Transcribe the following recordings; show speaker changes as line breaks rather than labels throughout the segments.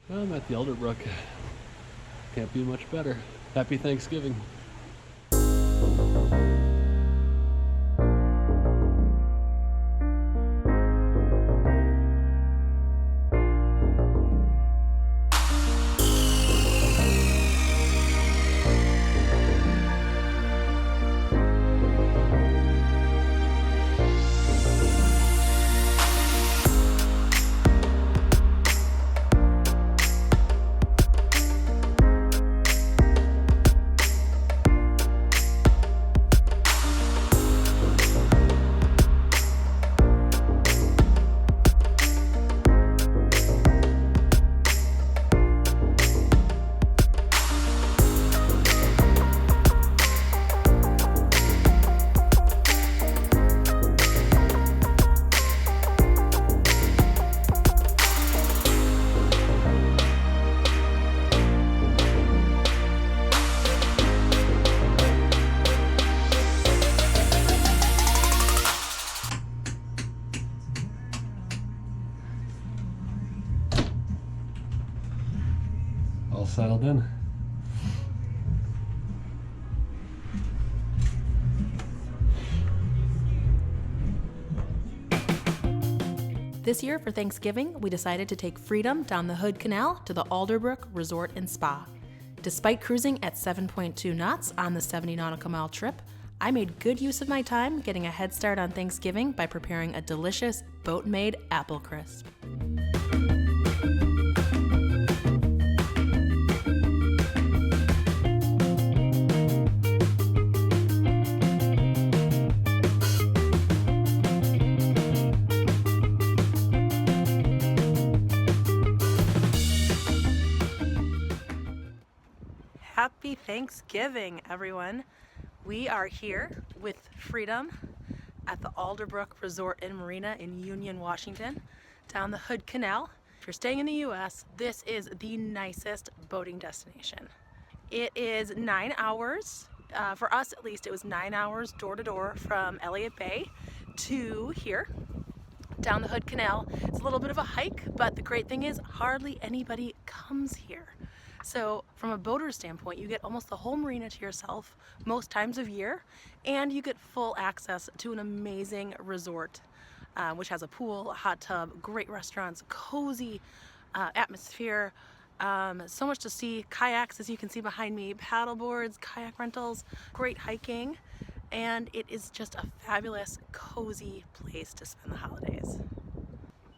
I'm at the Alderbrook. Can't be much better. Happy Thanksgiving. All settled in.
This year for Thanksgiving, we decided to take Freedom down the Hood Canal to the Alderbrook Resort and Spa. Despite cruising at 7.2 knots on the 70 nautical mile trip, I made good use of my time getting a head start on Thanksgiving by preparing a delicious boat-made apple crisp. Happy Thanksgiving, everyone. We are here with Freedom at the Alderbrook Resort and Marina in Union, Washington, down the Hood Canal. If you're staying in the US, this is the nicest boating destination. It is 9 hours, for us at least, it was 9 hours door to door from Elliott Bay to here, down the Hood Canal. It's a little bit of a hike, but the great thing is hardly anybody comes here. So from a boater standpoint, you get almost the whole marina to yourself most times of year, and you get full access to an amazing resort, which has a pool, a hot tub, great restaurants, cozy atmosphere, so much to see. Kayaks, as you can see behind me, paddle boards, kayak rentals, great hiking, and it is just a fabulous, cozy place to spend the holidays.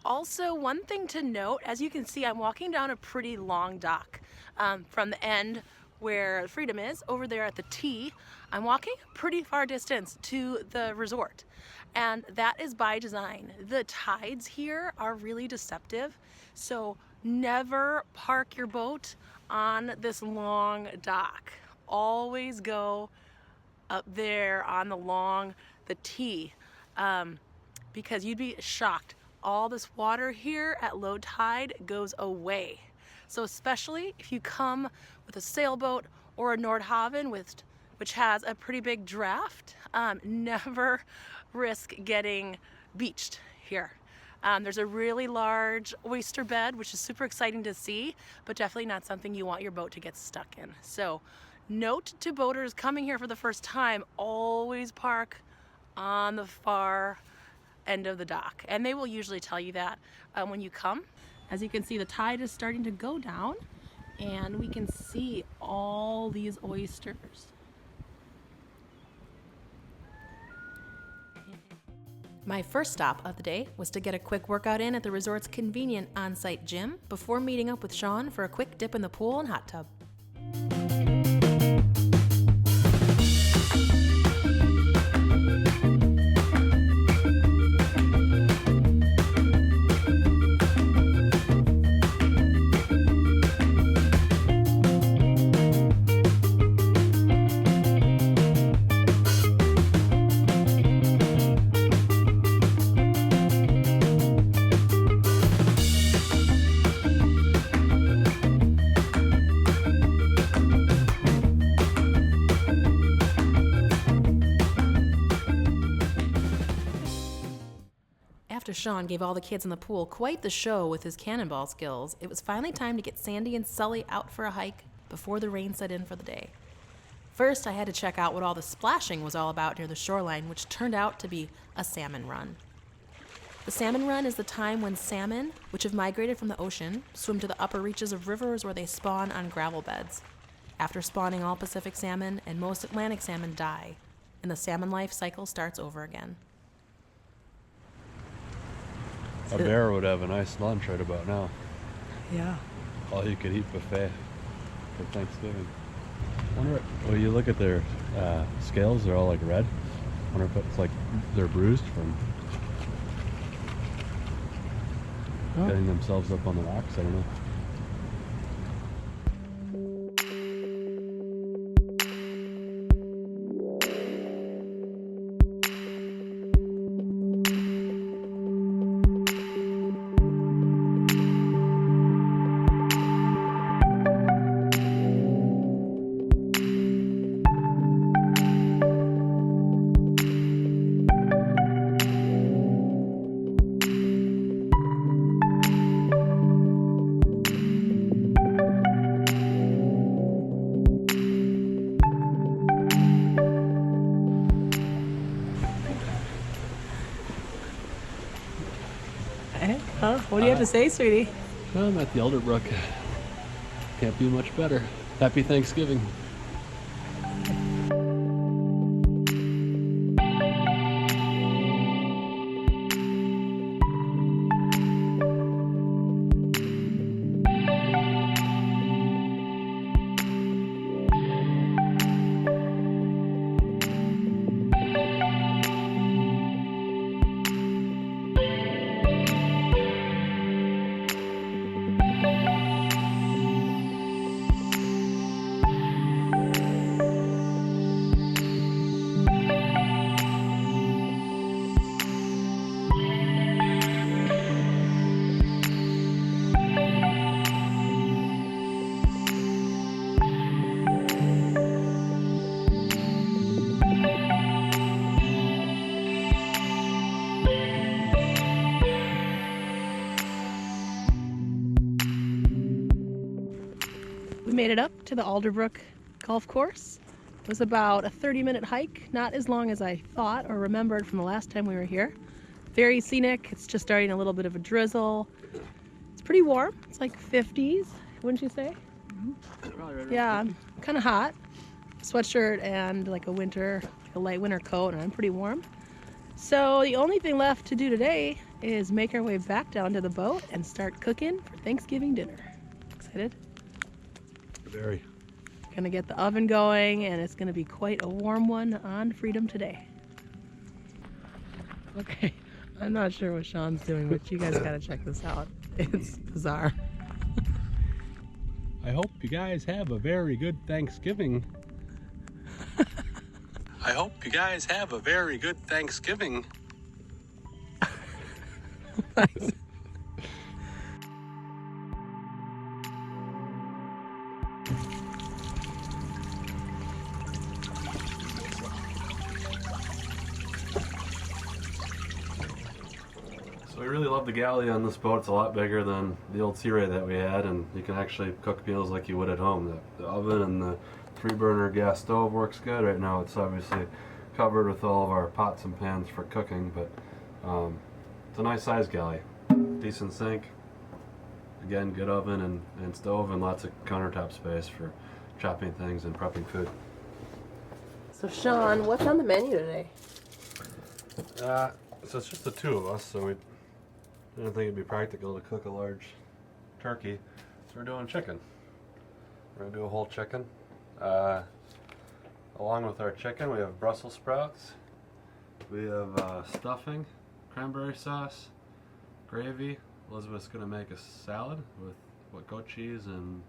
Also, one thing to note, as you can see, I'm walking down a pretty long dock. From the end where Freedom is, over there at the T, I'm walking a pretty far distance to the resort. And that is by design. The tides here are really deceptive, so never park your boat on this long dock. Always go up there on the T, because you'd be shocked. All this water here at low tide goes away. So especially if you come with a sailboat or a Nordhavn, which has a pretty big draft, never risk getting beached here. There's a really large oyster bed, which is super exciting to see, but definitely not something you want your boat to get stuck in. So note to boaters coming here for the first time, always park on the far end of the dock. And they will usually tell you that when you come. As you can see, the tide is starting to go down, and we can see all these oysters. My first stop of the day was to get a quick workout in at the resort's convenient on-site gym before meeting up with Sean for a quick dip in the pool and hot tub. Sean gave all the kids in the pool quite the show with his cannonball skills, it was finally time to get Sandy and Sully out for a hike before the rain set in for the day. First, I had to check out what all the splashing was all about near the shoreline, which turned out to be a salmon run. The salmon run is the time when salmon, which have migrated from the ocean, swim to the upper reaches of rivers where they spawn on gravel beds. After spawning, all Pacific salmon and most Atlantic salmon die, and the salmon life cycle starts over again.
A bear would have a nice lunch right about now.
Yeah.
All you could eat buffet for Thanksgiving. Well, you look at their scales, they're all like red. I wonder if it's like they're bruised from getting themselves up on the rocks. I don't know.
Huh? What do you have to say, sweetie?
Well, I'm at the Alderbrook. Can't be much better. Happy Thanksgiving.
We made it up to the Alderbrook golf course. It was about a 30-minute hike, not as long as I thought or remembered from the last time we were here. Very scenic. It's just starting a little bit of a drizzle. It's pretty warm. It's like 50s, wouldn't you say?
Mm-hmm.
Yeah, kind of hot. Sweatshirt and like a light winter coat, and I'm pretty warm. So the only thing left to do today is make our way back down to the boat and start cooking for Thanksgiving dinner. Excited?
Very.
Gonna get the oven going, and it's gonna be quite a warm one on Freedom today. Okay, I'm not sure what Sean's doing, but you guys gotta check this out. It's bizarre.
I hope you guys have a very good Thanksgiving. I hope you guys have a very good Thanksgiving. So we really love the galley on this boat. It's a lot bigger than the old Sea Ray that we had, and you can actually cook meals like you would at home. The oven and the 3-burner gas stove works good. Right now it's obviously covered with all of our pots and pans for cooking, but it's a nice size galley. Decent sink, again good oven and stove, and lots of countertop space for chopping things and prepping food.
So Sean, what's on the menu today?
So it's just the two of us, so we didn't think it'd be practical to cook a large turkey, so we're doing chicken. We're gonna do a whole chicken. Along with our chicken, we have Brussels sprouts, we have stuffing, cranberry sauce, gravy. Elizabeth's gonna make a salad with goat cheese and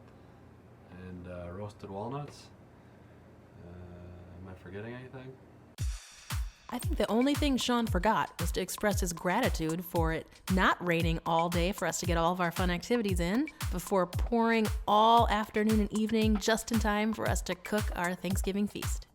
roasted walnuts. Am I forgetting anything?
I think the only thing Sean forgot was to express his gratitude for it not raining all day for us to get all of our fun activities in before pouring all afternoon and evening just in time for us to cook our Thanksgiving feast.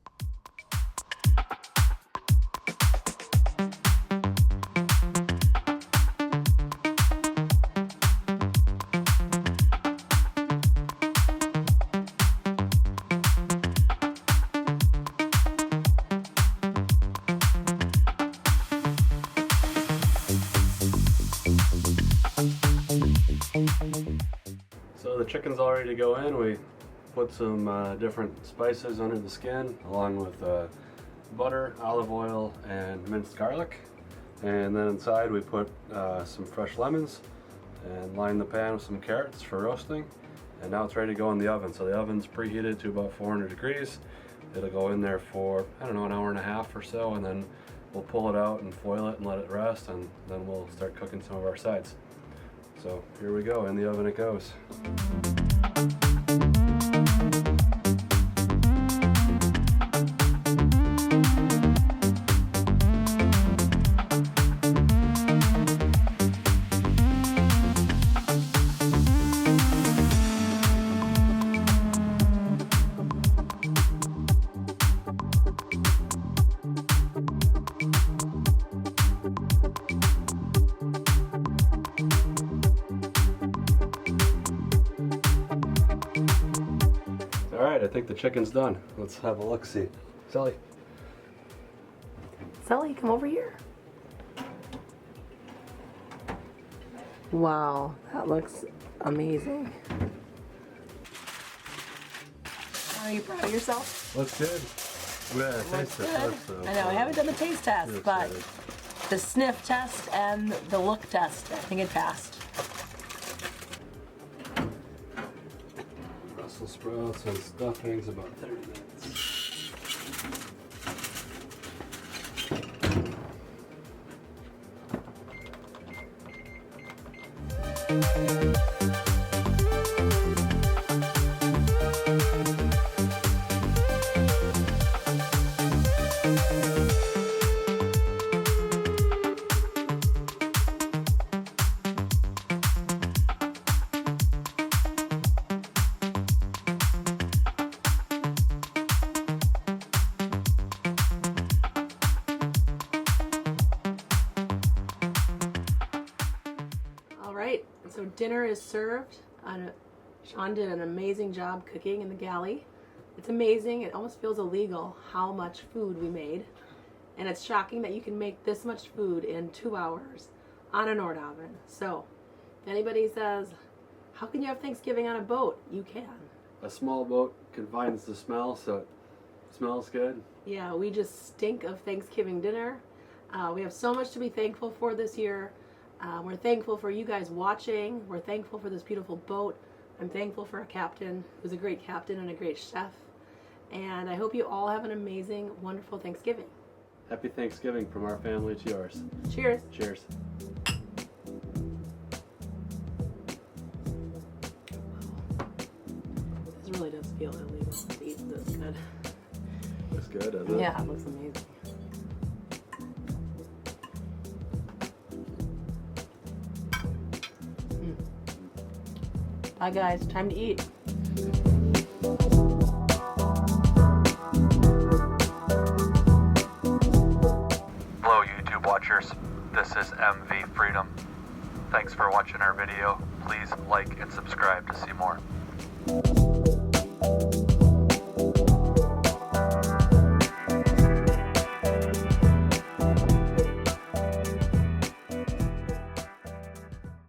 So the chicken's all ready to go in. We put some different spices under the skin, along with butter, olive oil, and minced garlic. And then inside we put some fresh lemons and line the pan with some carrots for roasting. And now it's ready to go in the oven. So the oven's preheated to about 400 degrees. It'll go in there for, I don't know, an hour and a half or so, and then we'll pull it out and foil it and let it rest, and then we'll start cooking some of our sides. So here we go, in the oven it goes. Alright, I think the chicken's done. Let's have a look-see. Sally.
Sally, come over here. Wow, that looks amazing. Are you proud of yourself?
Looks good. We gotta taste it first, so.
I know, I haven't done the taste test, but the sniff test and the look test, I think it passed.
Brussels sprouts and stuffing's about 30 minutes. So dinner is served. Sean did an amazing job cooking in the galley. It's amazing. It almost feels illegal how much food we made. And it's shocking that you can make this much food in 2 hours on a Nordhavn. So if anybody says, how can you have Thanksgiving on a boat? You can. A small boat confines the smell, so it smells good.
Yeah, we just stink of Thanksgiving dinner. We have so much to be thankful for this year. We're thankful for you guys watching. We're thankful for this beautiful boat. I'm thankful for a captain who's a great captain and a great chef. And I hope you all have an amazing, wonderful Thanksgiving.
Happy Thanksgiving from our family to yours.
Cheers.
Cheers.
This really does feel illegal to eat this good.
Looks good, doesn't it?
Yeah, it looks amazing. Bye guys, time to eat.
Hello YouTube watchers, this is MV Freedom. Thanks for watching our video. Please like and subscribe to see more.